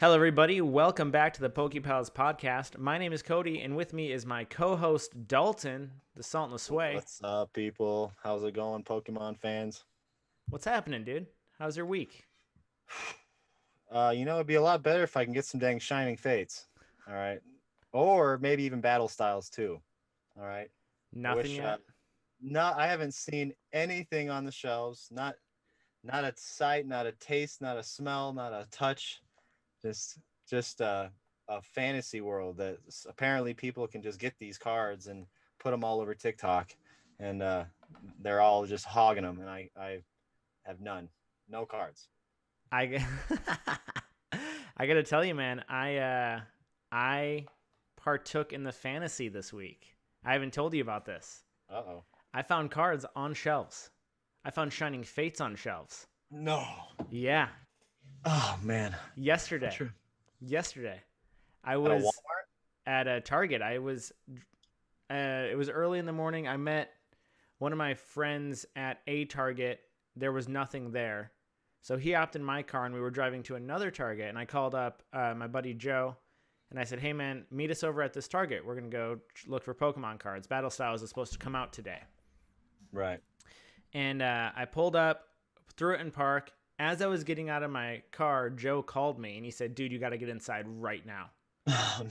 Hello, everybody. Welcome back to the Poké Pals podcast. My name is Cody, and with me is my co-host Dalton, the Salt and the Sway. What's up, people? How's it going, Pokemon fans? What's happening, dude? How's your week? It'd be a lot better if I can get some dang Shining Fates. All right. Or maybe even Battle Styles too. All right. I Nothing wish yet? I haven't seen anything on the shelves. Not a sight, not a taste, not a smell, not a touch. Just just a fantasy world that apparently people can just get these cards and put them all over TikTok, and they're all just hogging them, and I have none, no cards. I I gotta tell you, man. I partook in the fantasy this week. I haven't told you about this. Uh-oh. I found cards on shelves. I found Shining Fates on shelves. No. Yeah, Oh man. yesterday. True. Yesterday, I At a was Walmart? at a Target. It was early in the morning. I met one of my friends at a Target. There was nothing there. So he hopped in my car and we were driving to another Target. And I called up my buddy Joe and I said, hey, man, meet us over at this Target. We're going to go look for Pokemon cards. Battle Styles is supposed to come out today. Right. And I pulled up, threw it in park. As I was getting out of my car, Joe called me and he said, dude, you got to get inside right now. Oh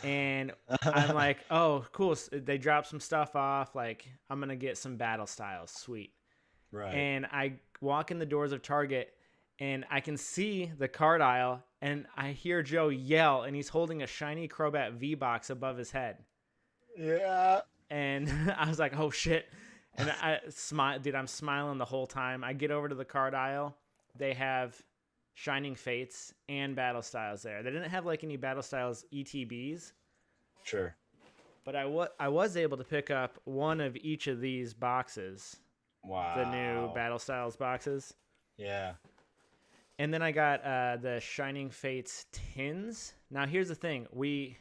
And I'm no. like, oh, cool. They dropped some stuff off. Like, I'm going to get some Battle Styles. Sweet. Right. And I walk in the doors of Target and I can see the card aisle and I hear Joe yell and he's holding a shiny Crobat V box above his head. Yeah. And I was like, oh shit. And I smile, dude, I'm smiling the whole time. I get over to the card aisle. They have Shining Fates and Battle Styles there. They didn't have like any Battle Styles ETBs, Sure. but I was able to pick up one of each of these boxes, the new Wow. Battle Styles boxes. Yeah. And then I got the Shining Fates tins. Now here's the thing: we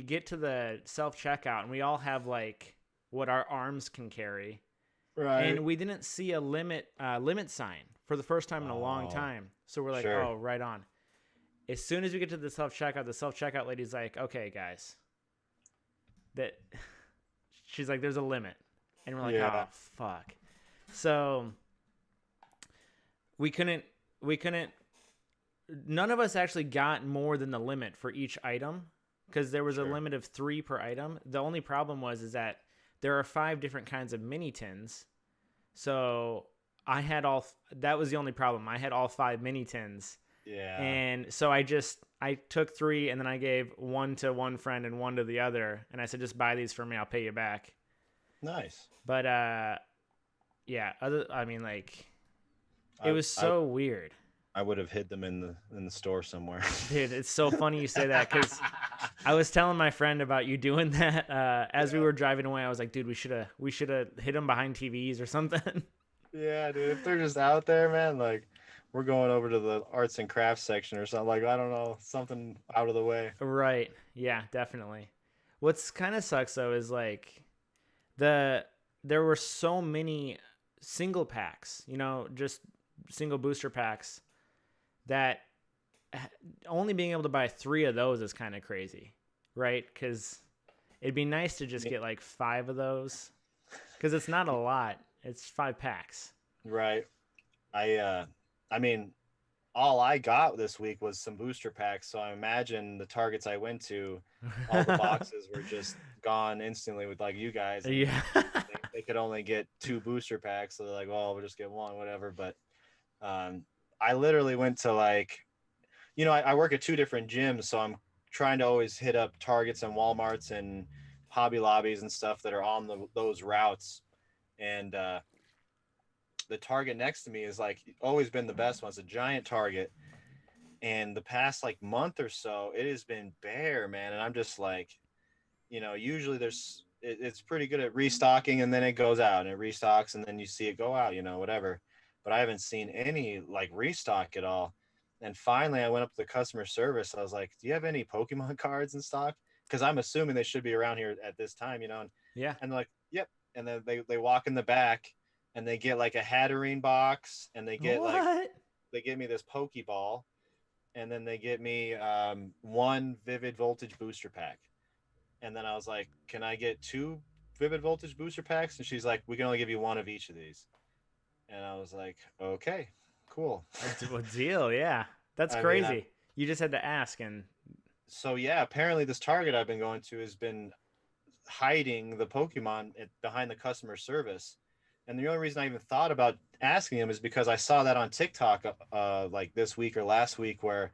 get to the self checkout and we all have like what our arms can carry, Right. and we didn't see a limit sign for the first time in a long Oh, time. So we're like, sure. oh, right on. As soon as we get to the self checkout lady's like, okay, guys, that she's like, there's a limit, and we're like, oh Yeah. fuck. So we couldn't we couldn't none of us actually got more than the limit for each item because there was a Sure. limit of 3 per item. The only problem was is that there are 5 different kinds of mini tins. So I had all that was the only problem. I had all 5 mini tins. Yeah. And so I took 3 and then I gave one to one friend and one to the other and I said just buy these for me, I'll pay you back. Nice. But yeah, I mean like it I was I so weird. I would have hid them in the store somewhere. Dude, it's so funny you say that cuz I was telling my friend about you doing that as we Yeah. were driving away. I was like, dude, we should have hid them behind TVs or something. Yeah, dude. If they're just out there, man, like we're going over to the arts and crafts section or something. Like I don't know, something out of the way. Right. Yeah, definitely. What's kind of sucks though is like the there were so many single packs, just single booster packs that only being able to buy 3 of those is kind of crazy, right? Cuz it'd be nice to just Yeah, get like 5 of those cuz it's not a lot. It's 5 packs. right. I uh I mean, all I got this week was some booster packs, so I imagine the targets I went to, all the boxes were just gone instantly with like you guys, and Yeah. they could only get 2 booster packs, so they're like, well, we'll just get one, whatever. But um I literally went to like, I work at 2 different gyms, so I'm trying to always hit up Targets and Walmarts and Hobby Lobbies and stuff that are on those routes. And the Target next to me is like always been the best one. It's a giant Target, and the past like month or so, it has been bare, man. And I'm just like, usually it's pretty good at restocking, and then it goes out and it restocks, and then you see it go out, whatever. But I haven't seen any like restock at all. And finally, I went up to the customer service. I was like, "Do you have any Pokemon cards in stock?" Because I'm assuming they should be around here at this time, And, Yeah. and they're like, "Yep." And then they walk in the back, and they get like a Hatterene box, and they get like What? they give me this Pokeball, and then they get me one Vivid Voltage booster pack. And then I was like, "Can I get two Vivid Voltage booster packs?" And she's like, "We can only give you one of each of these." And I was like, "Okay, cool." A deal, yeah. That's I mean, crazy. You just had to ask, and so yeah, apparently this Target I've been going to has been hiding the Pokemon behind the customer service. And the only reason I even thought about asking him is because I saw that on TikTok like this week or last week where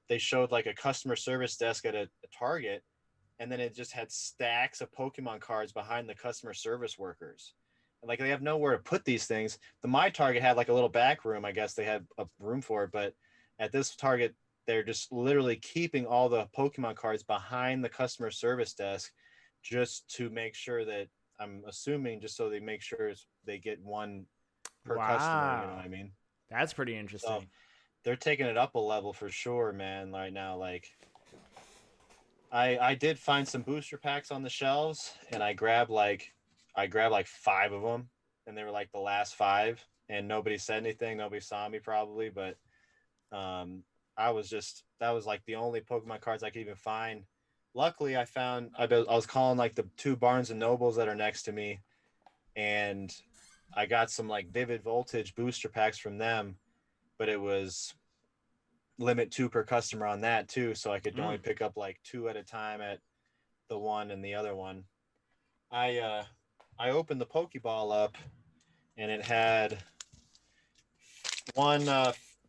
they showed like a customer service desk at a Target, and then it just had stacks of Pokemon cards behind the customer service workers. And like they have nowhere to put these things. The My Target had like a little back room. I guess they had a room for it, but at this Target, they're just literally keeping all the Pokemon cards behind the customer service desk just to make sure that I'm assuming just so they make sure they get one per customer. You know what wow, I mean? that's pretty So interesting. they're taking it up a level for sure, man. Right now, like I did find some booster packs on the shelves, and I grabbed like five of them, and they were like the last five, and nobody said anything. Nobody saw me probably, but um, I was just that was like the only Pokemon cards I could even find. Luckily, I was calling like the two Barnes and Nobles that are next to me, and I got some like Vivid Voltage booster packs from them, but it was limit two per customer on that too, so I could only Mm. pick up like two at a time at the one and the other one. I uh I opened the Pokeball up, and it had one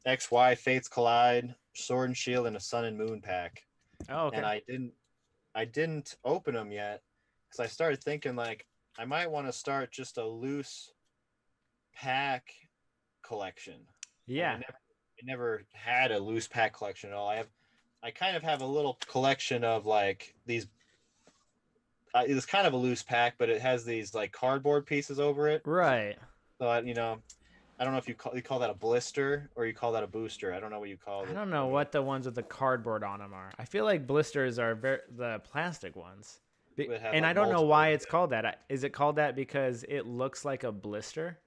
XY Fates Collide, Sword and Shield, and a Sun and Moon pack. Oh, And okay. I didn't open them yet because I started thinking like I might want to start just a loose pack collection. And Yeah. I never had a loose pack collection at all. I kind of have a little collection of like these. It's kind of a loose pack, but it has these like cardboard pieces over it. Right. So I don't know if you call that a blister or you call that a booster. I don't know what you call I it don't know when you what the ones with the cardboard on them are. I feel like blisters are the plastic ones. would have And I like don't know multiple. why it's called that. Is it called that because it looks like a blister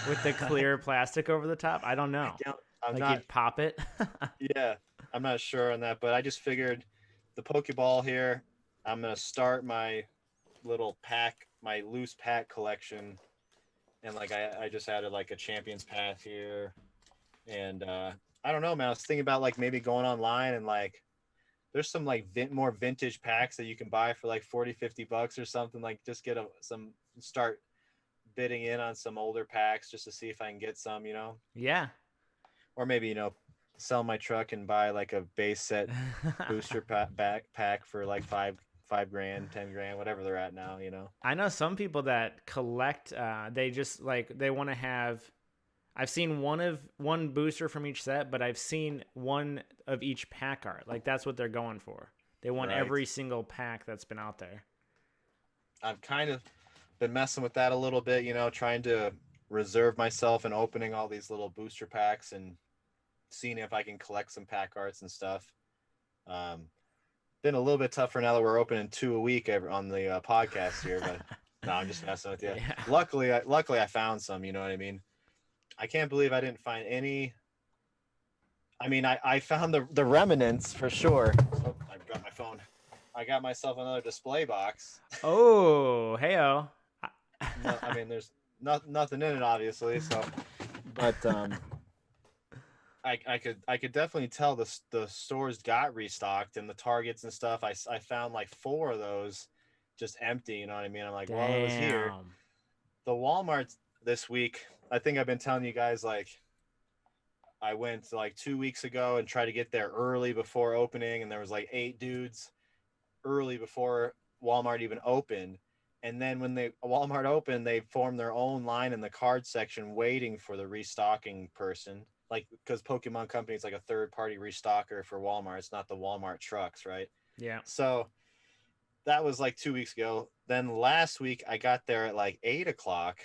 with the clear plastic over the top? I don't I know. don't. I'm Like not. you'd pop it. Yeah, I'm not sure on that, but I just figured the Pokeball here. I'm gonna start my little pack, my loose pack collection, and like I just added like a Champions pack here, and I don't know, man. I was thinking about like maybe going online and like there's some like more vintage packs that you can buy for like 40 $50 or something, like just get some start bidding in on some older packs just to see if I can get some, Yeah. or maybe sell my truck and buy like a base set booster backpack for like five grand, 10 grand, whatever they're at now. I know some people that collect. They just like they want to have. I've seen one booster from each set, but I've seen one of each pack art. Like that's what they're going for. They want Right. every single pack that's been out there. I've kind of been messing with that a little bit, trying to reserve myself and opening all these little booster packs and seeing if I can collect some pack arts and stuff. Um, Been a little bit tougher now that we're opening two a week on the podcast here, but no, I'm just messing with you. Yeah. Luckily I found some. You know what I mean? I can't believe I didn't find any. I mean, I found the remnants for sure. Oh, I dropped my phone. I got myself another display box. Oh, heyo. No, I mean, there's nothing in it, obviously. So, but I could definitely tell the stores got restocked and the Targets and stuff. I found like four of those just empty. You know what I mean? I'm like, well, it was here. Damn. The Walmart this week. I think I've been telling you guys like I went like 2 weeks ago and tried to get there early before opening, and there was like 8 dudes early before Walmart even opened. And then when they Walmart opened, they formed their own line in the card section waiting for the restocking person. Like because Pokemon Company is like a third party restocker for Walmart. It's not the Walmart trucks, right? Yeah. So that was like 2 weeks ago. Then last week I got there at like 8 o'clock,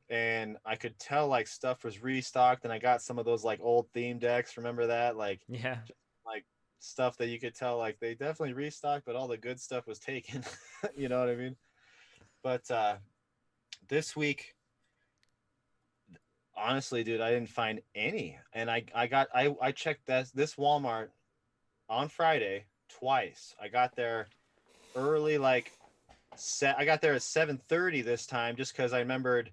and I could tell like stuff was restocked, and I got some of those like old theme decks. Remember that? Yeah. Like stuff that you could tell like they definitely restocked, but all the good stuff was taken. You know what I mean? But this week honestly, dude, I didn't find any. And I checked this Walmart on Friday twice. I got there early, like I got there at 7:30 this time, just because I remembered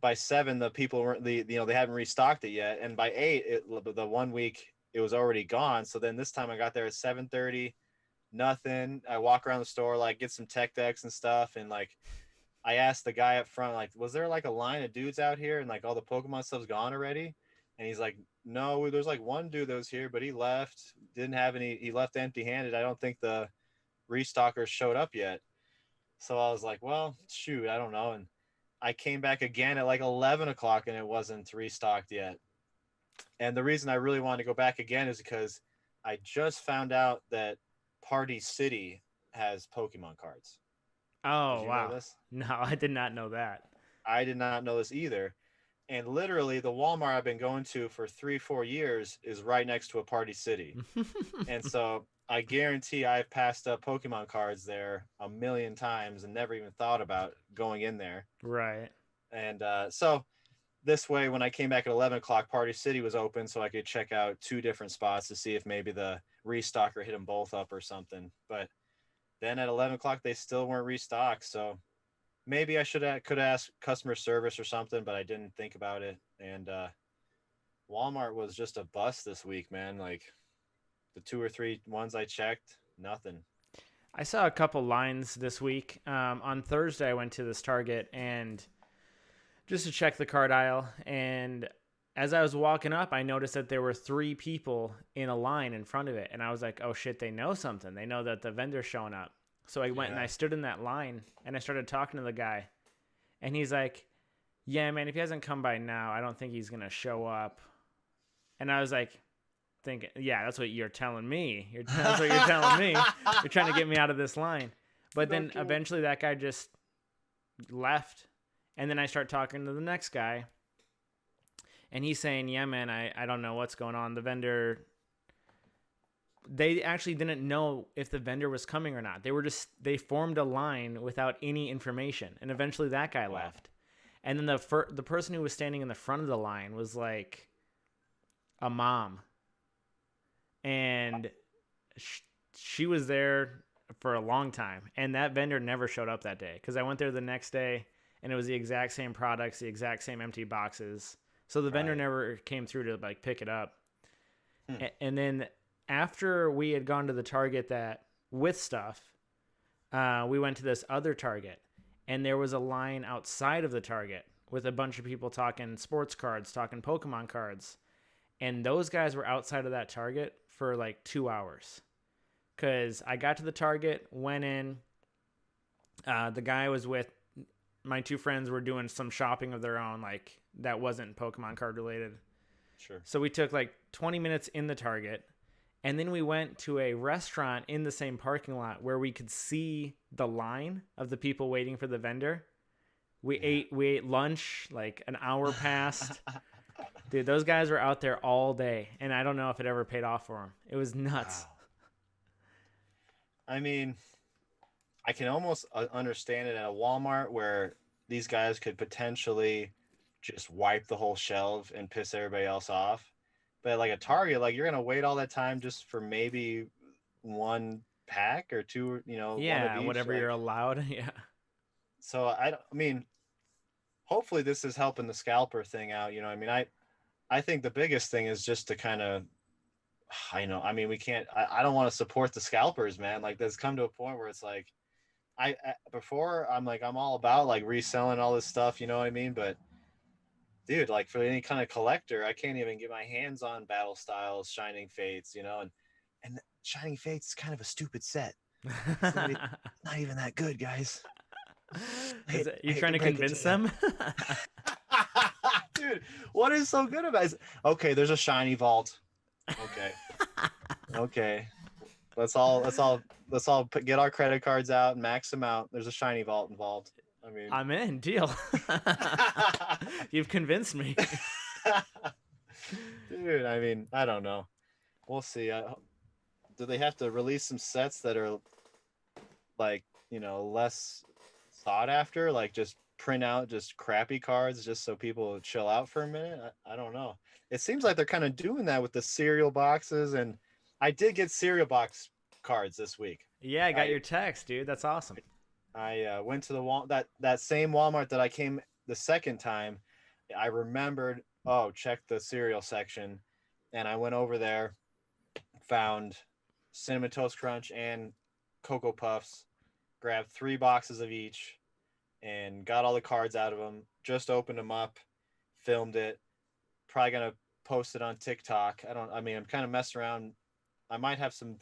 by 7 the people weren't they hadn't restocked it yet, and by 8 the one week it was already gone. So then this time I got there at 7:30, nothing. I walk around the store, like get some tech decks and stuff, and like I asked the guy up front, like, was there like a line of dudes out here and like all the Pokemon stuff's gone already? And he's like, no, there's like one dude that was here, but he left, didn't have any, he left empty handed. I don't think the restockers showed up yet. So I was like, well, shoot, I don't know. And I came back again at like 11 o'clock and it wasn't restocked yet. And the reason I really wanted to go back again is because I just found out that Party City has Pokemon cards. Did Oh, you know wow. this? No, I did not know that. I did not know this either. And literally, the Walmart I've been going to for 3, 4 years is right next to a Party City. And so I guarantee I've passed up Pokemon cards there a million times and never even thought about going in there. Right. And so this way, when I came back at 11 o'clock, Party City was open, so I could check out 2 different spots to see if maybe the restocker hit them both up or something. But then at 11 o'clock, they still weren't restocked. So maybe I could ask customer service or something, but I didn't think about it. And Walmart was just a bust this week, man. Like the 2 or 3 ones I checked, nothing. I saw a couple lines this week. On Thursday, I went to this Target and just to check the card aisle. And as I was walking up, I noticed that there were 3 people in a line in front of it. And I was like, oh shit, they know something. They know that the vendor's showing up. So I went and I stood in that line and I started talking to the guy. And he's like, yeah, man, if he hasn't come by now, I don't think he's going to show up. And I was like, thinking, yeah, that's what you're telling me. That's what you're telling me. You're trying to get me out of this line. But then eventually that guy just left. And then I start talking to the next guy. And he's saying, yeah, man, I don't know what's going on. The vendor, they actually didn't know if the vendor was coming or not. They formed a line without any information. And eventually that guy left. And then the person who was standing in the front of the line was like a mom. And she was there for a long time. And that vendor never showed up that day. Because I went there the next day, and it was the exact same products, the exact same empty boxes. So the vendor never came through to like pick it up. And then after we had gone to the Target with stuff, we went to this other Target, and there was a line outside of the Target with a bunch of people talking sports cards, talking Pokemon cards. And those guys were outside of that Target for like 2 hours. Because I got to the Target, went in. The guy was with my 2 friends were doing some shopping of their own, like that wasn't Pokemon card related. Sure. So we took like 20 minutes in the Target. And then we went to a restaurant in the same parking lot where we could see the line of the people waiting for the vendor. We ate lunch, like an hour passed. Dude, those guys were out there all day, and I don't know if it ever paid off for them. It was nuts. Wow. I mean, I can almost understand it at a Walmart where these guys could potentially just wipe the whole shelf and piss everybody else off. But like a Target, like you're gonna wait all that time just for maybe 1 pack or 2, Yeah, one of each, whatever like, you're allowed. Yeah. So I mean, hopefully this is helping the scalper thing out. I mean, I think the biggest thing is just to kind of, I mean, we can't, I don't want to support the scalpers, man. Like there's come to a point where it's like, before I'm like, I'm all about like reselling all this stuff, you know what I mean? But dude, like for any kind of collector, I can't even get my hands on Battle Styles, Shining Fates, and Shining Fates is kind of a stupid set. It's not even that good, guys. You're trying to convince them? Dude, what is so good about it? Okay, there's a shiny vault. Okay. Let's all get our credit cards out and max them out. There's a shiny vault involved. I mean, I'm in. Deal. You've convinced me. Dude, I mean, I don't know. We'll see. Do they have to release some sets that are like, less sought after, like just print out just crappy cards just so people chill out for a minute. I don't know. It seems like they're kind of doing that with the cereal boxes, and I did get cereal box cards this week. Yeah, I got I your text, dude. That's awesome. I went to the that same Walmart that I came the second time. I remembered, oh, check the cereal section, and I went over there, found Cinnamon Toast Crunch and Cocoa Puffs, grabbed 3 boxes of each, and got all the cards out of them. Just opened them up, filmed it. Probably gonna post it on TikTok. I mean, I'm kind of messing around. I might have some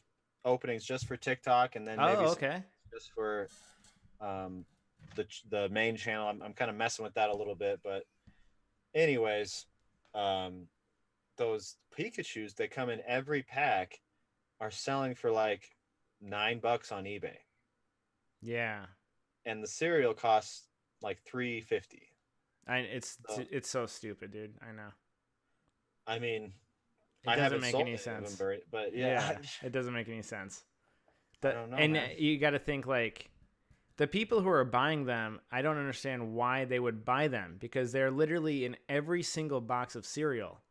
openings just for TikTok, and then maybe Oh, some okay. just for um, the main channel. I'm kind of messing with that a little bit, but anyways, those Pikachus that come in every pack are selling for like $9 on eBay, Yeah. and the cereal costs like $3.50. It's so stupid, dude. I know. I mean, It I doesn't haven't make sold any any of them, sense. but Yeah, yeah, it doesn't make any sense. I don't know, And man. you got to think like the people who are buying them, I don't understand why they would buy them because they're literally in every single box of cereal,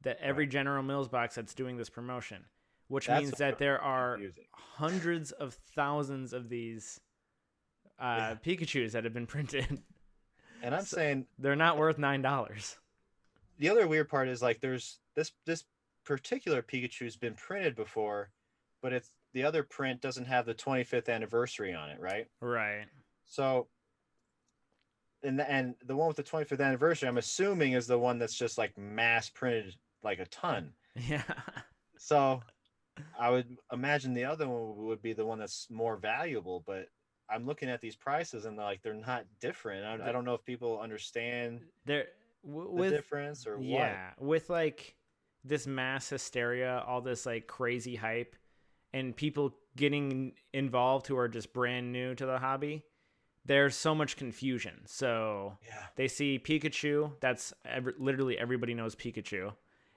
that every Right. General Mills box that's doing this promotion, which That's means what's that there are confusing. hundreds of thousands of these Yeah, Pikachus that have been printed. and I'm So saying they're not worth $9. the other weird part is like there's this particular Pikachu's been printed before, but it's the other print doesn't have the 25th anniversary on it, right? Right. So and the one with the 25th anniversary, I'm assuming is the one that's just like mass printed like a ton. Yeah. So I would imagine the other one would be the one that's more valuable, but I'm looking at these prices and they're not different. I don't know if people understand There the with difference or what. yeah, with like this mass hysteria, all this like crazy hype and people getting involved who are just brand new to the hobby, there's so much confusion. So Yeah. they see Pikachu, literally everybody knows Pikachu,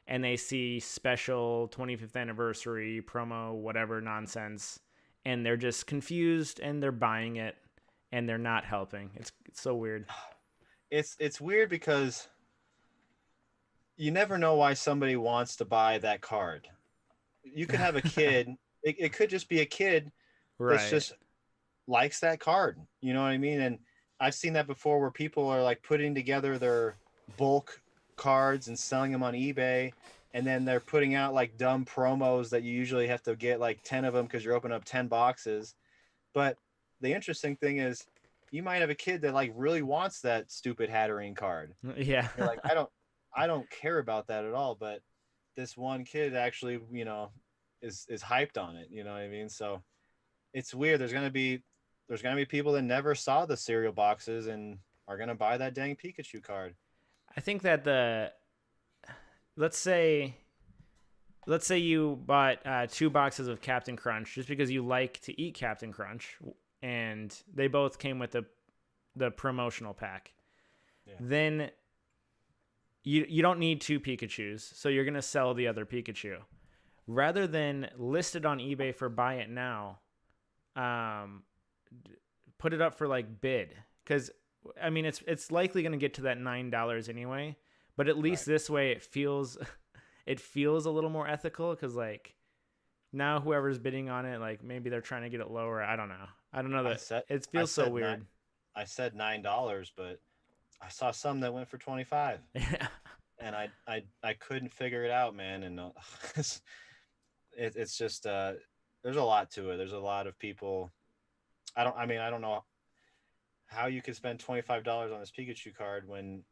and they see special 25th anniversary promo, whatever nonsense, and they're just confused and they're buying it and they're not helping. It's so weird. It's weird because you never know why somebody wants to buy that card. You could have a kid, it could just be a kid that's Right. just likes that card. You know what I mean? And I've seen that before where people are like putting together their bulk cards and selling them on eBay. And then they're putting out like dumb promos that you usually have to get like 10 of them because you're opening up 10 boxes. But the interesting thing is you might have a kid that like really wants that stupid Hatterene card. Yeah. You're like, I don't care about that at all. But this one kid actually, is hyped on it. You know what I mean? So it's weird. There's gonna be people that never saw the cereal boxes and are gonna buy that dang Pikachu card. I think that let's say let's say you bought 2 boxes of Captain Crunch just because you like to eat Captain Crunch, and they both came with the promotional pack. Yeah. Then you don't need 2 Pikachus, so you're gonna sell the other Pikachu rather than list it on eBay for buy it now. Put it up for like bid, because I mean it's likely gonna get to that $9 anyway. But at least Right. this way it feels it feels a little more ethical because like now whoever's bidding on it, like maybe they're trying to get it lower. I don't know. I don't know I that said it I feels so said weird. I said $9, but I saw some that went for 25, Yeah. and I couldn't figure it out, man. And it's just there's a lot to it. There's a lot of people. I don't know how you could spend $25 on this Pikachu card when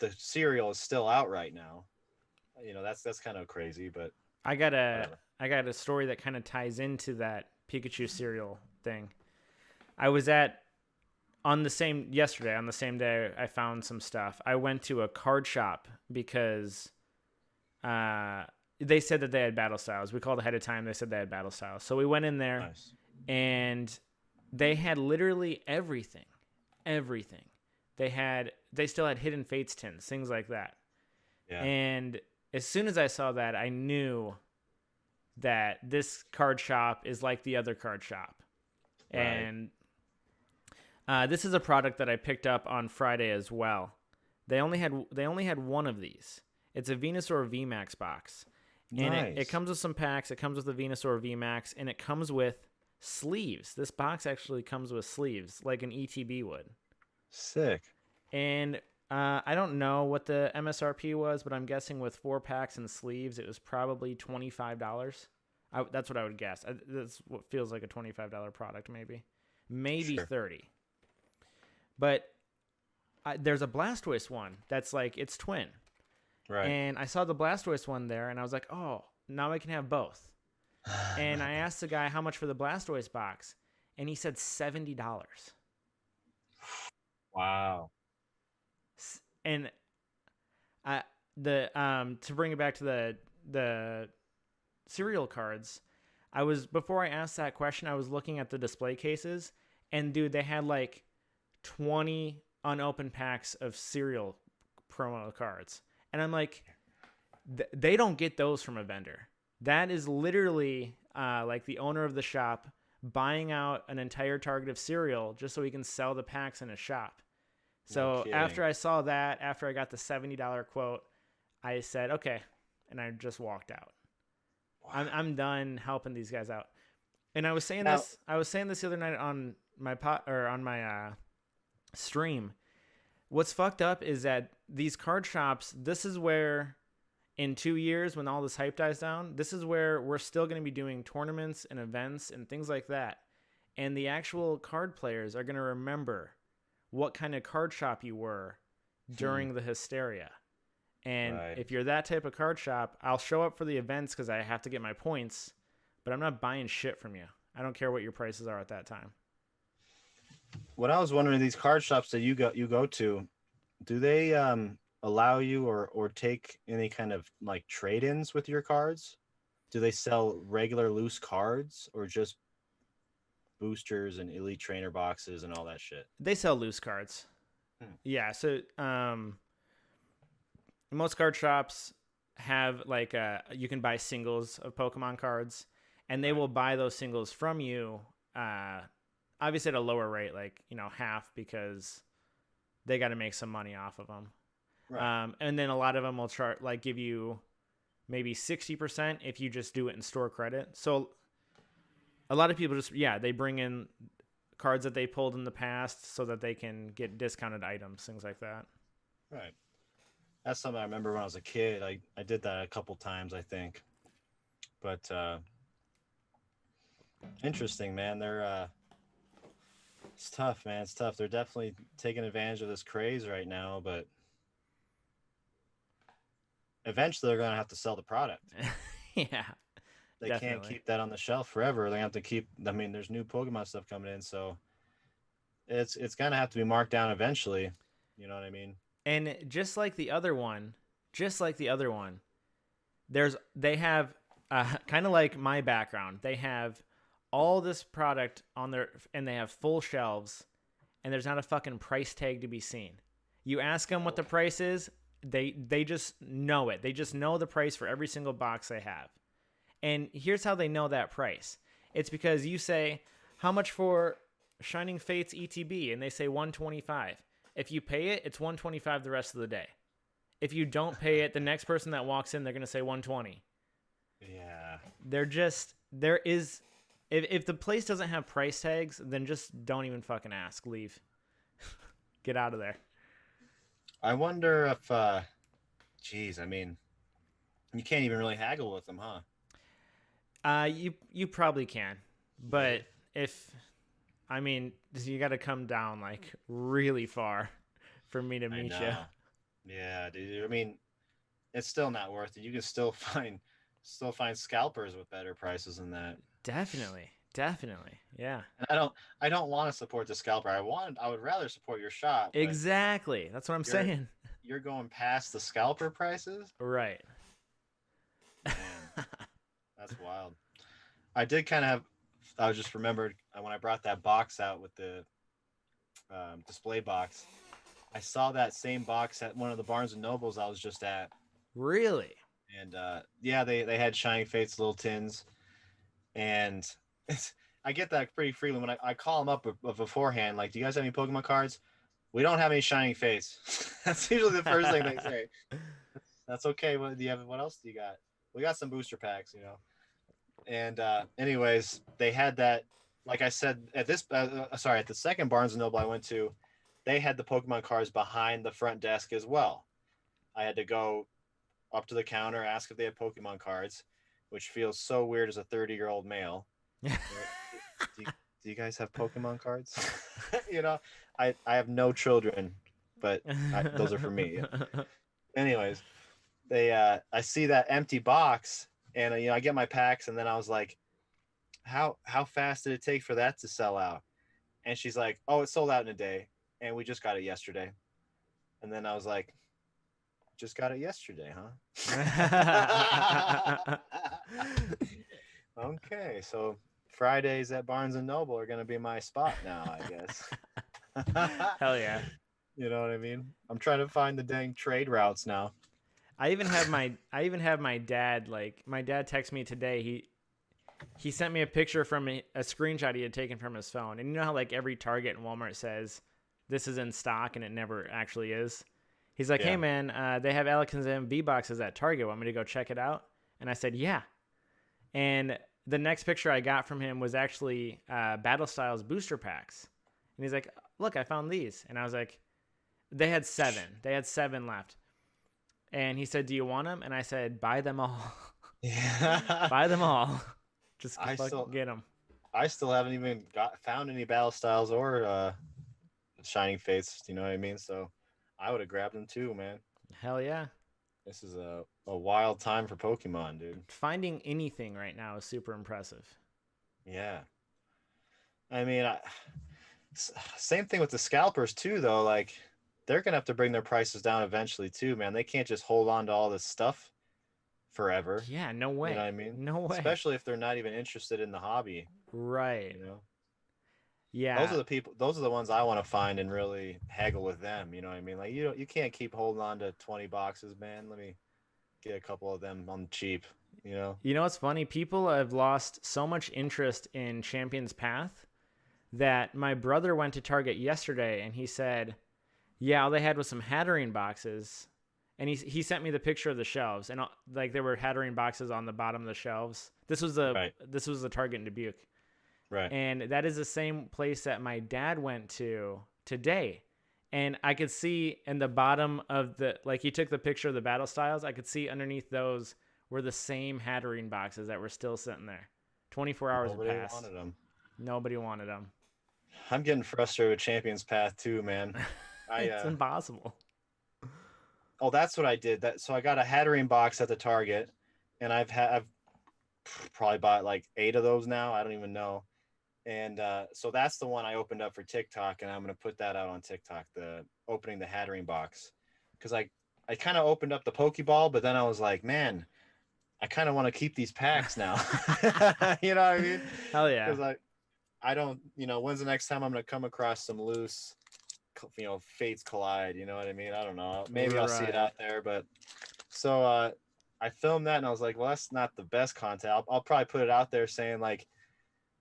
the cereal is still out right now. That's kind of crazy, but I got a whatever. I got a story that kind of ties into that Pikachu cereal thing. I was at on the same yesterday on the same day I found some stuff. I went to a card shop because they said that they had battle styles. We called ahead of time. They said they had battle styles. So we went in there Nice. and they had literally everything. Everything. They still had Hidden Fates tins, things like that. Yeah. And as soon as I saw that, I knew that this card shop is like the other card shop. Right. And This is a product that I picked up on Friday as well. They only had one of these. It's a Venusaur VMAX box. And Nice. it comes with some packs. It comes with the Venusaur VMAX, and it comes with sleeves. This box actually comes with sleeves, like an ETB would. Sick. And I don't know what the MSRP was, but I'm guessing with 4 packs and sleeves, it was probably $25. That's what I would guess. That's what feels like a $25 product, maybe Sure. 30. But there's a Blastoise one that's like its twin. Right. And I saw the Blastoise one there, and I was like, oh, now I can have both. And I asked the guy how much for the Blastoise box, and he said $70. Wow. And to bring it back to the cereal cards, before I asked that question, I was looking at the display cases, and dude, they had like 20 unopened packs of cereal promo cards. And I'm like, they don't get those from a vendor. That is literally like the owner of the shop buying out an entire target of cereal just so he can sell the packs in his shop. So after I saw that, after I got the $70 quote, I said, okay. And I just walked out. Wow. I'm done helping these guys out. And I was saying this the other night on my stream. What's fucked up is that these card shops, this is where in 2 years when all this hype dies down, this is where we're still going to be doing tournaments and events and things like that. And the actual card players are going to remember what kind of card shop you were during the hysteria. And if you're that type of card shop, I'll show up for the events because I have to get my points, but I'm not buying shit from you. I don't care what your prices are at that time. What I was wondering, these card shops that you go to, do they allow you or take any kind of like trade-ins with your cards? Do they sell regular loose cards or just boosters and elite trainer boxes and all that shit? They sell loose cards. Yeah, so most card shops have like you can buy singles of Pokemon cards, and they will buy those singles from you obviously at a lower rate, like, half, because they got to make some money off of them. Right. And then a lot of them will give you maybe 60% if you just do it in store credit. So a lot of people they bring in cards that they pulled in the past so that they can get discounted items, things like that. Right. That's something I remember when I was a kid. I did that a couple times, I think. But interesting, man. They're it's tough, man. It's tough. They're definitely taking advantage of this craze right now, but eventually they're going to have to sell the product. Yeah. They can't keep that on the shelf forever. They have to keep, there's new Pokemon stuff coming in, so it's going to have to be marked down eventually. You know what I mean? And just like the other one, they have kind of like my background. They have all this product on and they have full shelves, and there's not a fucking price tag to be seen. You ask them what the price is, they just know it. They just know the price for every single box they have. And here's how they know that price. It's because you say, how much for Shining Fates ETB? And they say $125. If you pay it, it's $125 the rest of the day. If you don't pay it, the next person that walks in, they're going to say $120. Yeah. If the place doesn't have price tags, then just don't even fucking ask. Leave. Get out of there. I wonder if, you can't even really haggle with them, huh? You probably can, but you got to come down like really far for me to meet you. Yeah, dude. It's still not worth it. You can still find scalpers with better prices than that. Definitely. Yeah. And I don't want to support the scalper. I would rather support your shop. Exactly. That's what I'm saying. You're going past the scalper prices? Right. Man, that's wild. I did I just remembered when I brought that box out with the display box, I saw that same box at one of the Barnes & Nobles I was just at. Really? And they had Shining Fates little tins. And I get that pretty freely when I call them up beforehand. Like, do you guys have any Pokemon cards? We don't have any Shining Fates. That's usually the first thing they say. That's okay. What do you have? What else do you got? We got some booster packs, you know. And anyways, they had that. Like I said, at at the second Barnes and Noble I went to, they had the Pokemon cards behind the front desk as well. I had to go up to the counter, ask if they had Pokemon cards, which feels so weird as a 30-year-old male. do, do you guys have Pokemon cards? You know, I have no children, but those are for me. Anyways, I see that empty box, and I get my packs, and then I was like, how fast did it take for that to sell out? And she's like, oh, it sold out in a day, and we just got it yesterday. And then I was like, just got it yesterday, huh? Okay, so Fridays at Barnes and Noble are gonna be my spot now, I guess. Hell yeah. You know what I mean? I'm trying to find the dang trade routes now. I even have my dad, like, my dad texted me today. He sent me a picture from a screenshot he had taken from his phone. And you know how like every Target and Walmart says this is in stock and it never actually is? He's like, hey man, they have Alakazam V boxes at Target. Want me to go check it out? And I said, yeah. And the next picture I got from him was actually Battle Styles booster packs. And he's like, look, I found these. And I was like, they had 7. They had 7 left. And he said, do you want them? And I said, buy them all. Yeah. Buy them all. Just get them. I still haven't even found any Battle Styles or Shining Fates. You know what I mean? So I would have grabbed them too, man. Hell yeah. This is a wild time for Pokemon, dude. Finding anything right now is super impressive. Yeah. I mean, same thing with the scalpers too, though. Like, they're going to have to bring their prices down eventually too, man. They can't just hold on to all this stuff forever. Yeah, no way. You know what I mean? No way. Especially if they're not even interested in the hobby. Right. You know? Yeah. Those are the ones I want to find and really haggle with them. You know what I mean? Like, you can't keep holding on to 20 boxes, man. Let me get a couple of them on the cheap, you know? You know what's funny? People have lost so much interest in Champion's Path that my brother went to Target yesterday and he said, yeah, all they had was some Hatterene boxes. And he sent me the picture of the shelves, and like there were Hatterene boxes on the bottom of the shelves. This was the Target in Dubuque. Right. And that is the same place that my dad went to today. And I could see in the bottom of like he took the picture of the Battle Styles. I could see underneath those were the same Hatterene boxes that were still sitting there. 24 hours had passed. Wanted them. Nobody wanted them. I'm getting frustrated with Champion's Path too, man. It's impossible. Oh, that's what I did. So I got a Hatterene box at the Target, and I've probably bought like 8 of those now. I don't even know. And so that's the one I opened up for TikTok, and I'm gonna put that out on TikTok. The opening the Hatterene box, because I kind of opened up the Pokeball, but then I was like, man, I kind of want to keep these packs now. You know what I mean? Hell yeah. Because I don't, when's the next time I'm gonna come across some loose, fates collide, you know what I mean? I don't know, maybe I'll see it out there. But so I filmed that, and I was like, well, that's not the best content. I'll probably put it out there saying like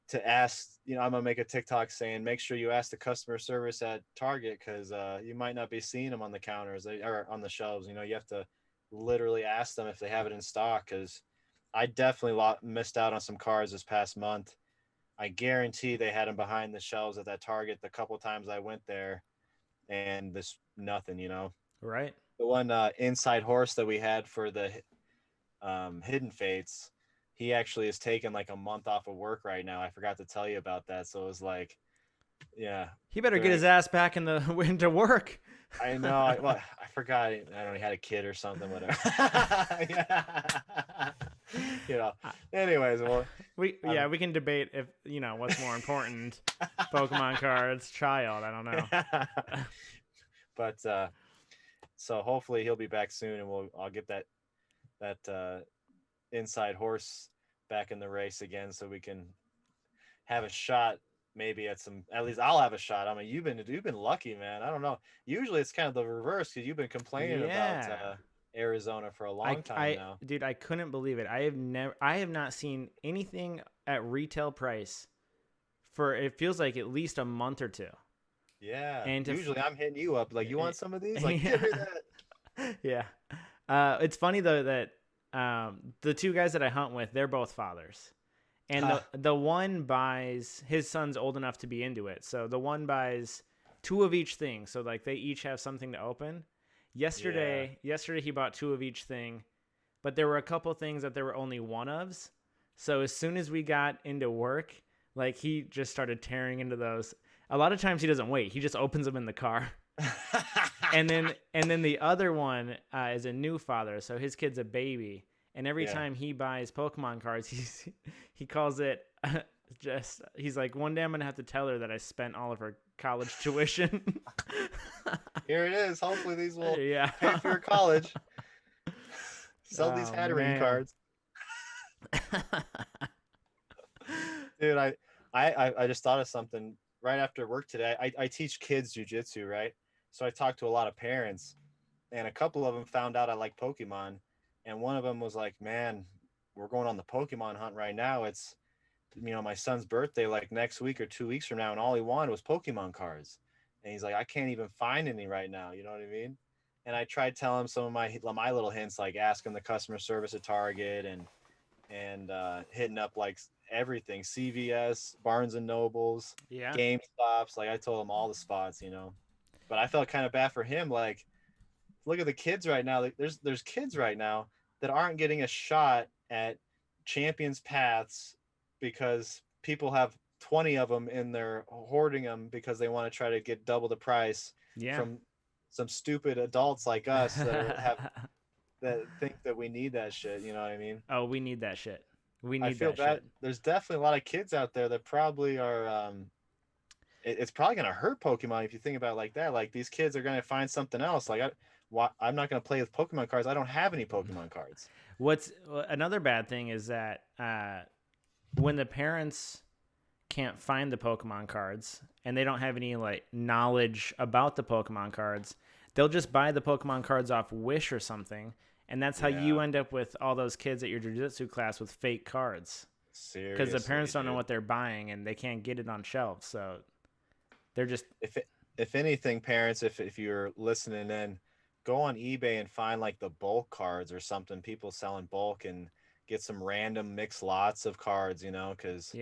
to ask, I'm gonna make a TikTok saying make sure you ask the customer service at Target, because you might not be seeing them on the counters or on the shelves. You have to literally ask them if they have it in stock, because I definitely missed out on some cards this past month. I guarantee they had them behind the shelves at that Target the couple times I went there, and this nothing, Right. The one inside horse that we had for the Hidden Fates, he actually is taking like a month off of work right now. I forgot to tell you about that. So it was like, yeah. He better get his ass back into work. I know. I forgot. I don't know. He had a kid or something, whatever. Anyways, well, we can debate if, what's more important, Pokemon cards, child. I don't know. But so hopefully he'll be back soon, and I'll get that inside horse back in the race again, so we can have a shot. Maybe at least I'll have a shot. I mean, you've been lucky, man. I don't know. Usually it's kind of the reverse, because you've been complaining about Arizona for a long time now. Dude, I couldn't believe it. I have not seen anything at retail price for it feels like at least a month or two. Yeah. And Usually I'm hitting you up like, you want some of these? Like, give me that. Yeah. It's funny though that the two guys that I hunt with, they're both fathers. And the one buys, his son's old enough to be into it. So the one buys 2 of each thing. So like they each have something to open. Yesterday he bought 2 of each thing, but there were a couple things that there were only 1 ofs. So as soon as we got into work, like he just started tearing into those. A lot of times he doesn't wait. He just opens them in the car. and then the other one is a new father. So his kid's a baby. And every time he buys Pokemon cards, he calls it he's like, one day I'm going to have to tell her that I spent all of her college tuition. Here it is. Hopefully these will pay for your college. Sell these Hatterene cards. Dude, I just thought of something right after work today. I teach kids jiu-jitsu, right? So I talked to a lot of parents, and a couple of them found out I like Pokemon. And one of them was like, man, we're going on the Pokemon hunt right now. It's, my son's birthday, like next week or 2 weeks from now. And all he wanted was Pokemon cards. And he's like, I can't even find any right now. You know what I mean? And I tried telling him some of my little hints, like asking the customer service at Target and hitting up like everything, CVS, Barnes and Nobles, GameStops. Like I told him all the spots, but I felt kind of bad for him. Like, look at the kids right now. There's kids right now that aren't getting a shot at Champions Paths because people have 20 of them and they're hoarding them because they want to try to get double the price from some stupid adults like us that think that we need that shit. You know what I mean? Oh, we need that shit. I feel bad. Shit. There's definitely a lot of kids out there that probably are. It's probably gonna hurt Pokemon if you think about it like that. Like these kids are gonna find something else. Like I'm not gonna play with Pokemon cards. I don't have any Pokemon cards. What's another bad thing is that when the parents can't find the Pokemon cards and they don't have any like knowledge about the Pokemon cards, they'll just buy the Pokemon cards off Wish or something, and that's how you end up with all those kids at your jiu-jitsu class with fake cards. Seriously, because the parents don't know what they're buying and they can't get it on shelves, so they're just. If anything, parents, if you're listening in, go on eBay and find like the bulk cards or something. People selling bulk and get some random mixed lots of cards, because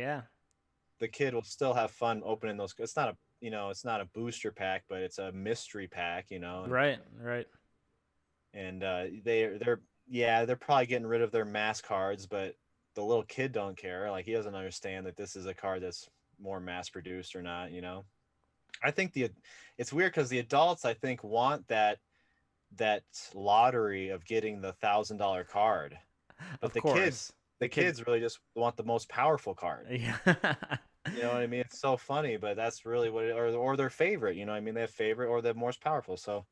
the kid will still have fun opening those. It's not a booster pack, but it's a mystery pack, Right. And they're probably getting rid of their mass cards, but the little kid don't care. Like he doesn't understand that this is a card that's more mass produced or not. I think it's weird because the adults, I think, want that lottery of getting the $1,000 card, but the kids really just want the most powerful card. Yeah. You know what I mean? It's so funny, but that's really what or their favorite, they have favorite or the most powerful. So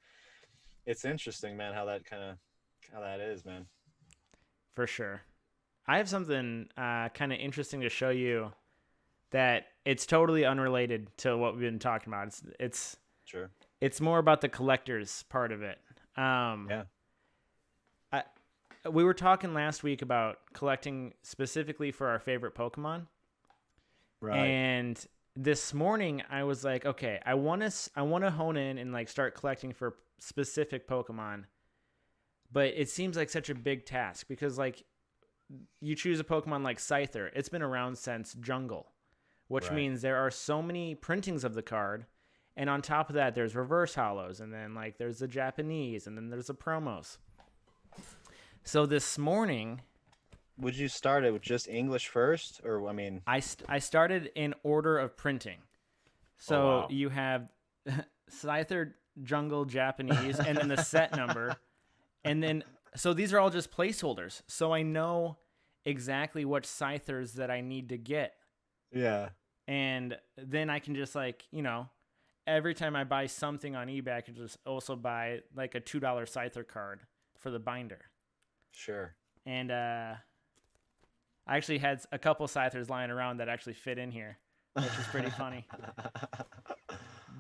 it's interesting, man, how that is, man. For sure. I have something kind of interesting to show you that it's totally unrelated to what we've been talking about. It's sure. It's more about the collector's part of it. We were talking last week about collecting specifically for our favorite Pokemon. Right. And this morning I was like, okay, I want to hone in and like start collecting for specific Pokemon. But it seems like such a big task because like you choose a Pokemon like Scyther. It's been around since Jungle, which means there are so many printings of the card. And on top of that, there's reverse holos, and then like there's the Japanese, and then there's the promos. So this morning, would you start it with just English first, or I mean? I started in order of printing. So you have Scyther, Jungle, Japanese, and then the set number, and then so these are all just placeholders. So I know exactly which Scythers that I need to get. Yeah. And then I can just like every time I buy something on eBay, I can just also buy like a $2 Scyther card for the binder. Sure. And I actually had a couple Scythers lying around that actually fit in here, which is pretty funny.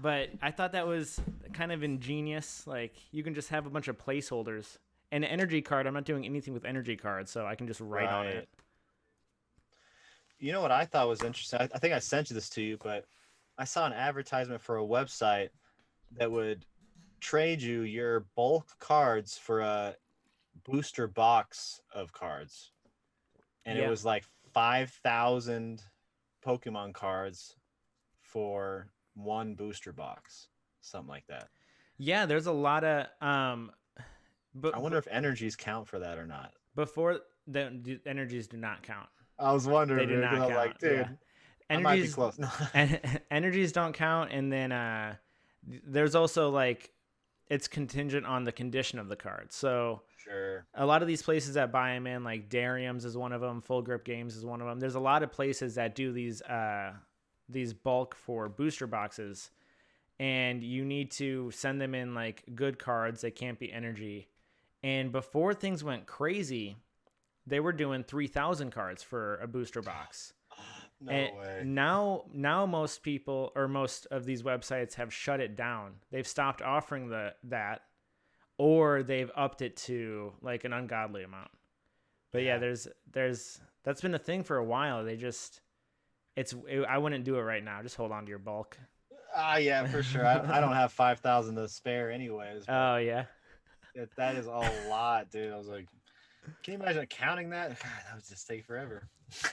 But I thought that was kind of ingenious. Like you can just have a bunch of placeholders. And an energy card, I'm not doing anything with energy cards, so I can just write on it. You know what I thought was interesting? I think I sent you this to you, but I saw an advertisement for a website that would trade you your bulk cards for a booster box of cards. And it Yeah. was like 5,000 Pokemon cards for one booster box, something like that. Yeah, there's a lot of I wonder if energies count for that or not. before the energies do not count. I was They wondering, do dude, because not I was count. like, Yeah. dude, I might be Energies close. and energies don't count, and then there's also like it's contingent on the condition of the card. So Sure. a lot of these places that buy them in, like Darium's is one of them, Full Grip Games is one of them. There's a lot of places that do these bulk for booster boxes, and you need to send them in like good cards. They can't be energy. And before things went crazy, they were doing 3,000 cards for a booster box. No And way. now most people or most of these websites have shut it down. They've stopped offering that, or they've upped it to like an ungodly amount. But yeah, there's that's been a thing for a while. I wouldn't do it right now. Just hold on to your bulk. Yeah, for sure. I don't have 5,000 to spare anyways. But Oh yeah. that is a lot, dude. I was like, can you imagine counting that? God, that would just take forever.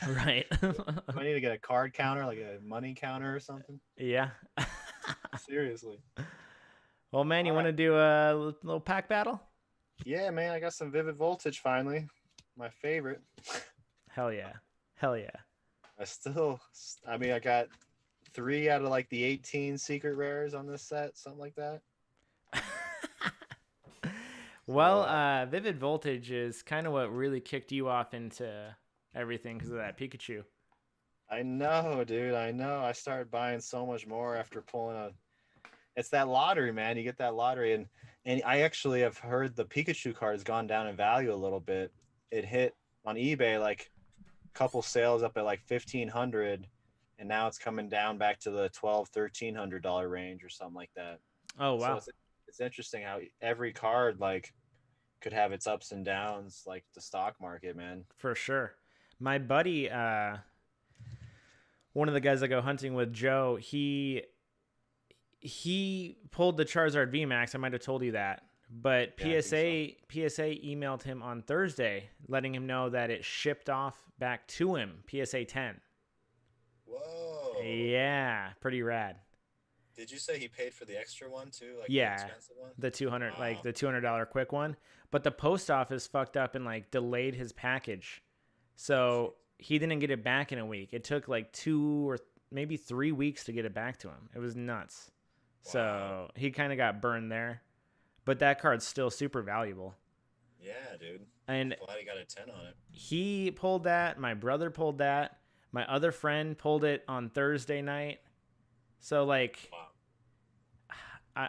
Right. Do I need to get a card counter, like a money counter or something? Yeah. Seriously. Well, man, you All want to right. do a little pack battle? Yeah, man, I got some Vivid Voltage finally. My favorite. Hell yeah. Hell yeah. I mean, I got 3 out of like the 18 secret rares on this set, something like that. Well, Vivid Voltage is kind of what really kicked you off into everything because of that Pikachu. I know, dude. I know. I started buying so much more after pulling a. It's that lottery, man. You get that lottery, and I actually have heard the Pikachu card has gone down in value a little bit. It hit on eBay like a couple sales up at like 1,500, and now it's coming down back to the $1,200-$1,300 range or something like that. Oh, So wow. it's interesting how every card like could have its ups and downs, like the stock market, man. For sure. My buddy, one of the guys I go hunting with, Joe, he pulled the Charizard VMAX. I might have told you that. But Yeah, I think so. PSA emailed him on Thursday, letting him know that it shipped off back to him, PSA 10. Whoa. Yeah, pretty rad. Did you say he paid for the extra one too, like the Yeah, expensive one? the 200, like Wow. the $200 quick one. But the post office fucked up and like delayed his package, so he didn't get it back in a week. It took like 2 or maybe 3 weeks to get it back to him. It was nuts. Wow. So he kind of got burned there, but that card's still super valuable. Yeah, dude. And Glad he got a 10 on it. he pulled that. My brother pulled that. My other friend pulled it on Thursday night. So like, Wow. I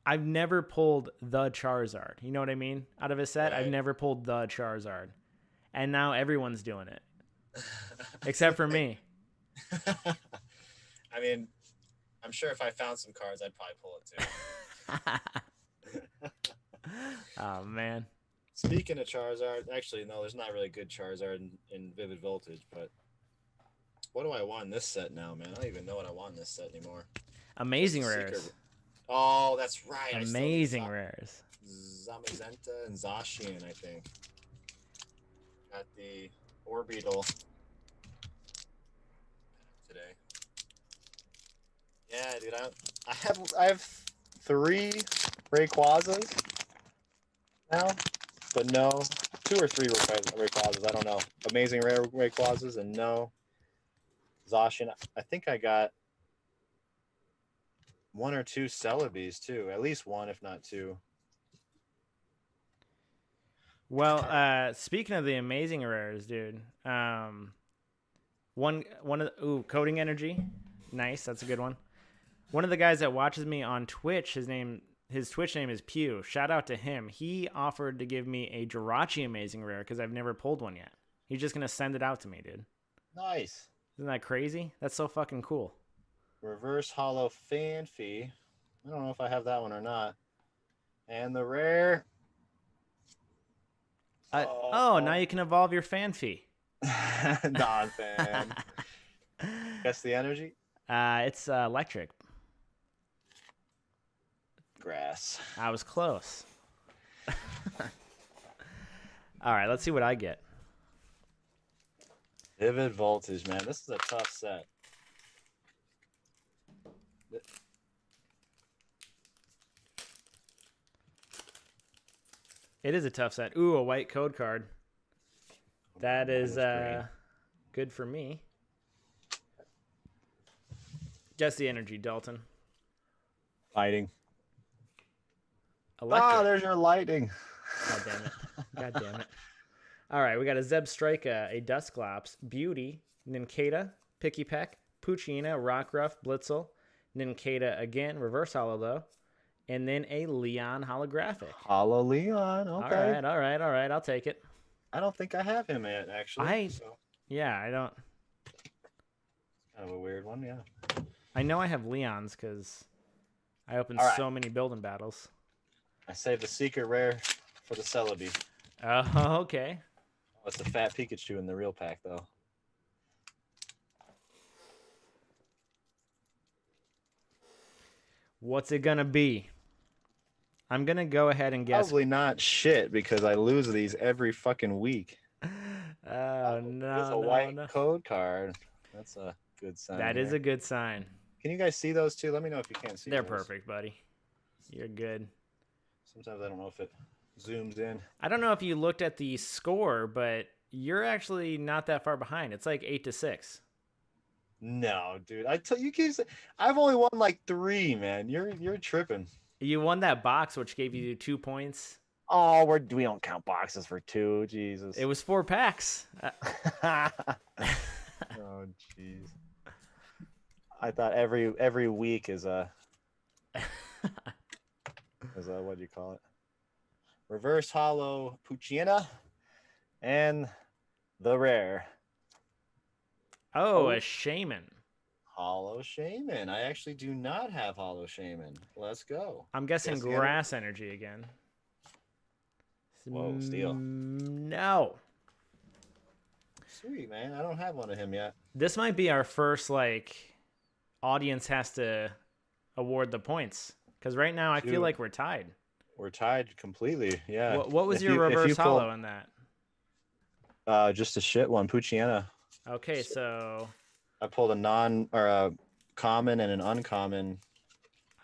I've never pulled the Charizard. You know what I mean? Out of a set, I've Right. never pulled the Charizard. And now everyone's doing it, except for me. I mean, I'm sure if I found some cards, I'd probably pull it too. Oh, man. Speaking of Charizard, actually, no, there's not really good Charizard in Vivid Voltage, but what do I want in this set now, man? I don't even know what I want in this set anymore. Amazing What's the rares. secret? Oh, that's right. Amazing rares. Zamazenta and Zacian, I think. Got the Orbital today. Yeah, dude. I have 3 Rayquazas now, but no, 2 or 3 Rayquazas. I don't know. Amazing rare Rayquazas and no Zacian. I think I got 1 or 2 Celebes too. At least 1, if not 2. Well, speaking of the amazing rares, dude. One of the, coding energy. Nice, that's a good one. One of the guys that watches me on Twitch, his Twitch name is Pew. Shout out to him. He offered to give me a Jirachi amazing rare because I've never pulled one yet. He's just gonna send it out to me, dude. Nice. Isn't that crazy? That's so fucking cool. Reverse Hollow Fanfy. I don't know if I have that one or not. And the rare. Oh, now you can evolve your Fanfy. Non-fan. Guess the energy? It's electric. Grass. I was close. All right, let's see what I get. Vivid voltage, man. This is a tough set. It is a tough set. Ooh, a white code card. That is good for me. Guess the energy, Dalton. Lighting. Electric. Ah, there's your lighting. God damn it. God damn it. All right, we got a Zebstrika, a Dusclops, Beauty, Nincada, Picky Peck, Puccina, Rockruff, Blitzel, Nincada again, reverse holo though, and then a Leon holographic. Holo Leon, okay. All right, I'll take it. I don't think I have him yet, actually. Yeah, I don't. Kind of a weird one, yeah. I know I have Leons because I opened so many building battles. I saved the secret rare for the Celebi. Oh, okay. Oh, it's a fat Pikachu in the real pack, though. What's it gonna be? I'm gonna go ahead and guess. Probably not shit because I lose these every fucking week. Oh no! It's a white code card. That's a good sign. That is a good sign. Can you guys see those two? Let me know if you can't see. They're those. perfect, buddy. You're good. Sometimes I don't know if it zooms in. I don't know if you looked at the score, but you're actually not that far behind. It's like 8-6. No, dude. I tell you, I've only won like 3, man. You're tripping. You won that box, which gave you 2 points. Oh, we don't count boxes for 2. Jesus. It was 4 packs. Oh, jeez. I thought every week is a what do you call it? Reverse holo Puccina and the rare. Oh, a Shaman. Holo Shaman. I actually do not have Holo Shaman. Let's go. I'm guessing grass energy again. Whoa, steel. No. Sweet, man. I don't have one of him yet. This might be our first, audience has to award the points. Because right now I feel like we're tied. We're tied completely, yeah. What was your reverse holo in that? Just a shit one, Puccina. Okay, so I pulled a common and an uncommon.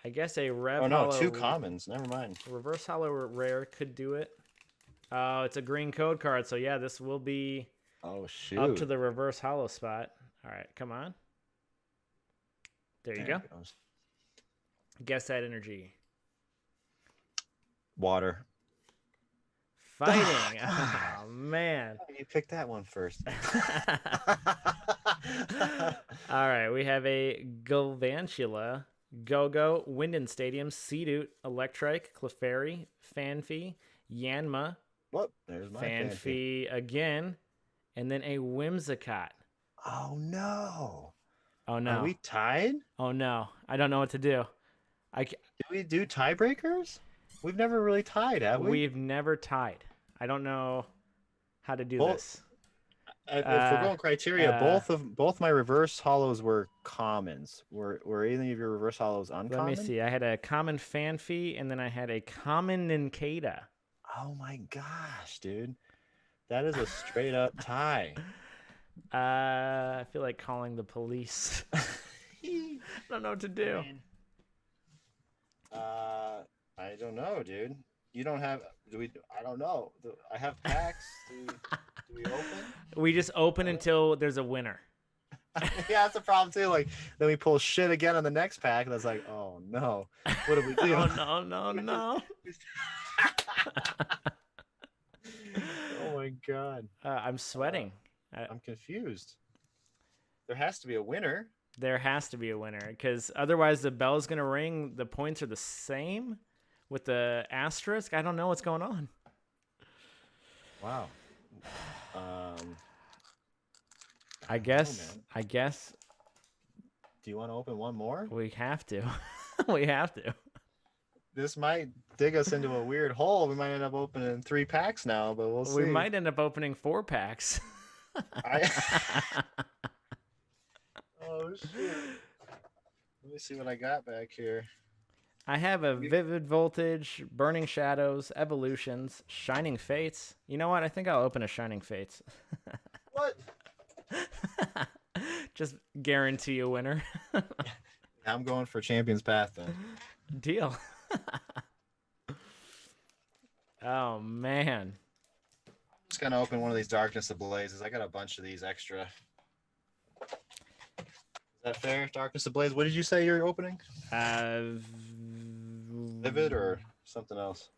I guess a rev. Oh no, holo, 2 commons. Never mind. Reverse holo rare could do it. Oh, it's a green code card, so yeah, this will be up to the reverse holo spot. All right, come on. There you go. Guess that energy. Water. Fighting. Oh, man. You picked that one first. All right, we have a Galvantula, Go-Go, Winden Stadium, Seadoot, Electrike, Clefairy, Fanfy, Yanma, there's my Fanfy again, and then a Whimsicott. Oh, no. Oh, no. Are we tied? Oh, no. I don't know what to do. Do we do tiebreakers? We've never really tied, have we? We've never tied. I don't know how to do this. If we're going criteria, both my reverse holos were commons. Were any of your reverse holos uncommon? Let me see. I had a common Fanfy, and then I had a common Nincada. Oh my gosh, dude. That is a straight up tie. I feel like calling the police. I don't know what to do. I don't know, dude. You don't have. I don't know. I have packs. Do we open? We just open until there's a winner. Yeah, that's a problem too. Like then we pull shit again on the next pack, and it's like, oh no, what do we do? Oh no. Oh my god. I'm sweating. I'm confused. There has to be a winner. There has to be a winner because otherwise the bell's gonna ring. The points are the same with the asterisk. I don't know what's going on. Wow. I guess. Do you want to open one more? We have to. We have to. This might dig us into a weird hole. We might end up opening 3 packs now, but we'll see. We might end up opening 4 packs. I Oh shit. Let me see what I got back here. I have a Vivid Voltage, Burning Shadows, Evolutions, Shining Fates. You know what? I think I'll open a Shining Fates. What? Just guarantee a winner. I'm going for Champions Path then. Deal. Oh, man. Just gonna open one of these Darkness Ablazes. I got a bunch of these extra. Is that fair? Darkness Ablaze. What did you say you're opening? Vivid or something else?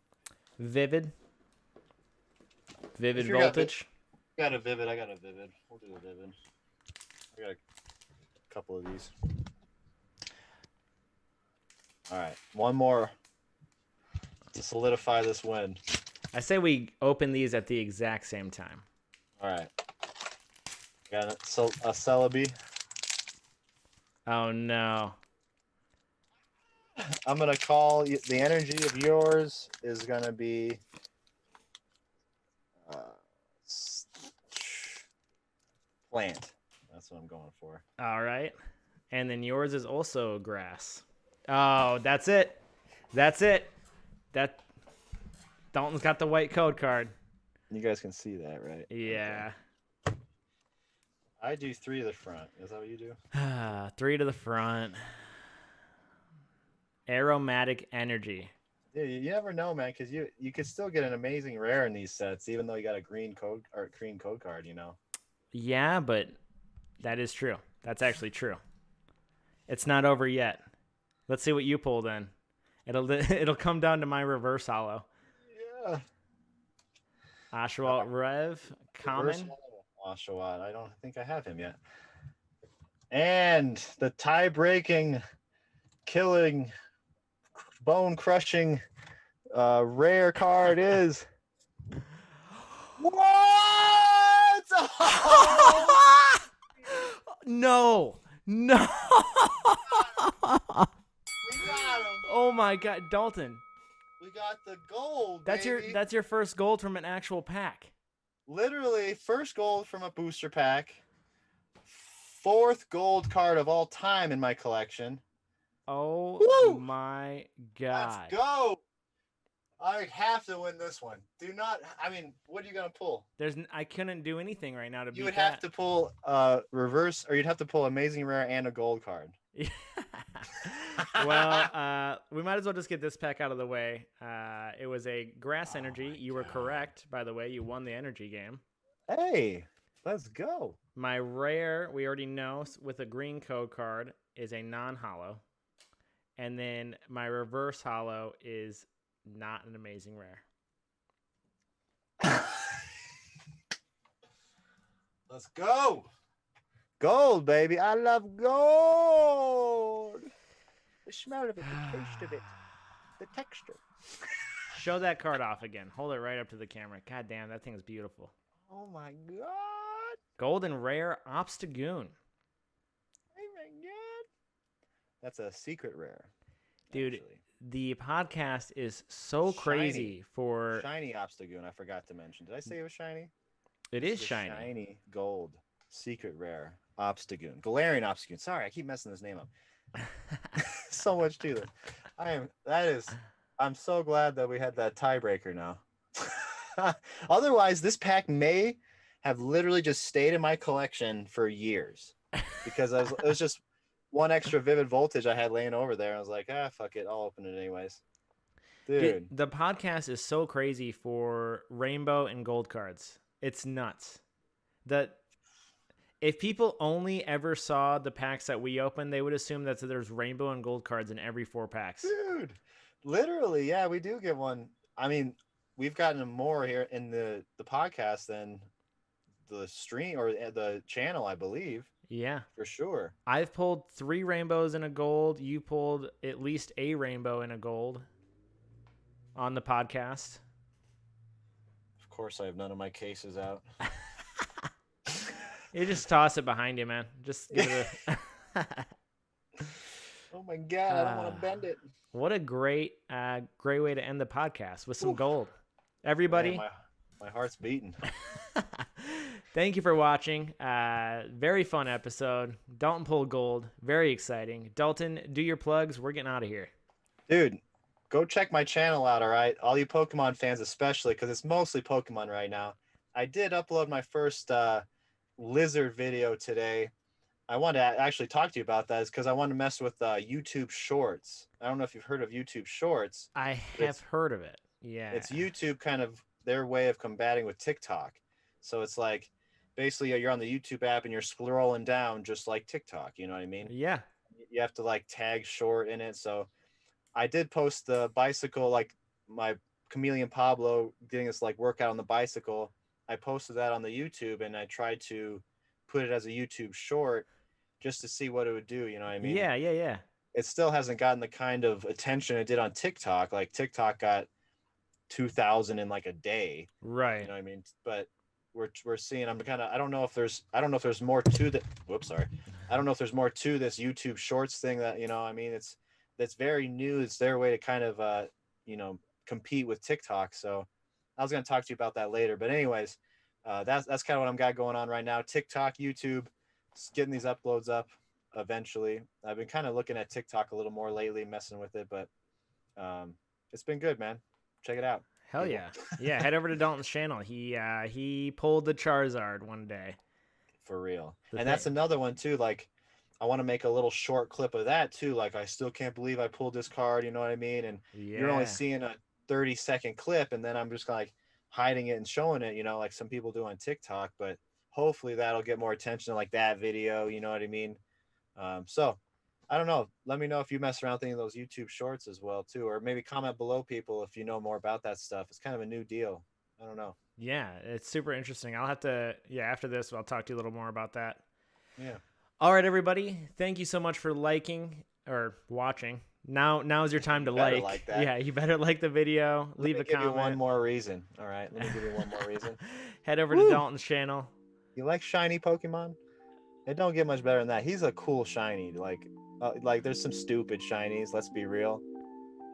Vivid. Vivid If you got Voltage. Got a Vivid. I got a Vivid. We'll do a Vivid. I got a couple of these. All right, one more to solidify this win. I say we open these at the exact same time. All right. Got a Celebi. Oh, no. I'm going to call the energy of yours is going to be plant. That's what I'm going for. All right. And then yours is also grass. Oh, that's it. That's it. Dalton's got the white code card. You guys can see that, right? Yeah. Okay. I do 3 to the front. Is that what you do? 3 to the front. Aromatic Energy. Yeah, you never know, man, because you could still get an amazing rare in these sets, even though you got a green code card, you know. Yeah, but that is true. That's actually true. It's not over yet. Let's see what you pull then. It'll come down to my reverse hollow. Yeah. Oshawott Rev, common. Oshawott. I don't think I have him yet. And the tie-breaking, killing, bone-crushing rare card is... What? Oh! No. We got him. Oh my God, Dalton. We got the gold. That's baby. your first gold from an actual pack. Literally first gold from a booster pack. 4th gold card of all time in my collection. Oh Woo! my God. Let's go. I have to win this one. Do not. I mean, what are you gonna pull? I couldn't do anything right now to beat You would that. have to pull reverse, or you'd have to pull amazing rare and a gold card. Well, we might as well just get this pack out of the way. It was a grass energy. You were correct, by the way. You won the energy game. Hey, let's go. My rare, we already know, with a green code card, is a non-hollow. And then my reverse hollow is not an amazing rare. Let's go. Gold, baby. I love gold. The smell of it, the taste of it, the texture. Show that card off again. Hold it right up to the camera. God damn, that thing is beautiful. Oh my God. Golden rare Obstagoon. Oh my God. That's a secret rare. Dude, actually. The podcast is so crazy for... Shiny Obstagoon, I forgot to mention. Did I say it was shiny? It is shiny. Shiny gold. Secret rare. Obstagoon. Galarian Obstagoon. Sorry, I keep messing this name up. So much to it. I'm so glad that we had that tiebreaker now. Otherwise, this pack may have literally just stayed in my collection for years because it was just one extra Vivid Voltage I had laying over there. I was like, fuck it. I'll open it anyways. Dude. The podcast is so crazy for rainbow and gold cards. It's nuts. If people only ever saw the packs that we opened, they would assume that there's rainbow and gold cards in every 4 packs. Dude, literally, yeah, we do get one. I mean, we've gotten more here in the podcast than the stream or the channel, I believe. Yeah. For sure. I've pulled 3 rainbows and a gold. You pulled at least a rainbow and a gold on the podcast. Of course, I have none of my cases out. You just toss it behind you, man. Just give it a... Oh my God, I don't want to bend it. What a great way to end the podcast with some gold. Everybody, Man, my heart's beating. Thank you for watching. Very fun episode. Dalton pulled gold. Very exciting. Dalton, do your plugs. We're getting out of here. Dude, go check my channel out, all right? All you Pokemon fans especially, because it's mostly Pokemon right now. I did upload my first lizard video today. I wanted to actually talk to you about that is because I wanted to mess with YouTube Shorts. I don't know if you've heard of YouTube Shorts. I have heard of it. Yeah. It's YouTube kind of their way of combating with TikTok. So it's like basically you're on the YouTube app and you're scrolling down just like TikTok. You know what I mean? Yeah. You have to like tag short in it. So I did post the bicycle, like my Chameleon Pablo getting this like workout on the bicycle. I posted that on the YouTube and I tried to put it as a YouTube short just to see what it would do. You know what I mean? Yeah. It still hasn't gotten the kind of attention it did on TikTok. Like TikTok got 2,000 in like a day. Right. You know what I mean? But we're seeing. I don't know if there's more to the. Whoops, sorry. I don't know if there's more to this YouTube Shorts thing that I mean, that's very new. It's their way to kind of compete with TikTok. So I was gonna talk to you about that later. But anyways, that's kind of what I'm got going on right now. TikTok, YouTube, just getting these uploads up eventually. I've been kind of looking at TikTok a little more lately, messing with it, but it's been good, man. Check it out. Hell yeah. Yeah, head over to Dalton's channel. He pulled the Charizard one day. For real. That's another one too. Like I want to make a little short clip of that too. Like I still can't believe I pulled this card, you know what I mean? And you're only seeing a 30-second clip and then I'm just like hiding it and showing it, like some people do on TikTok, but hopefully that'll get more attention like that video, you know what I mean? So I don't know. Let me know if you mess around with any of those YouTube shorts as well too, or maybe comment below people if you know more about that stuff. It's kind of a new deal. I don't know. Yeah, it's super interesting. I'll have to, after this, I'll talk to you a little more about that. Yeah. All right, everybody. Thank you so much for liking or watching. Now is your time to like. That. Yeah, you better like the video. Leave a comment. Let me give you one more reason. All right, let me give you one more reason. Head over to Dalton's channel. You like shiny Pokemon? It don't get much better than that. He's a cool shiny. Like there's some stupid shinies. Let's be real.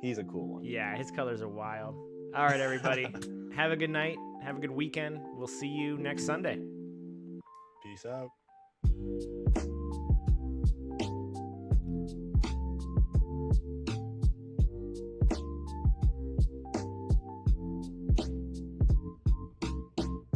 He's a cool one. Yeah, his colors are wild. All right, everybody. Have a good night. Have a good weekend. We'll see you next Sunday. Peace out.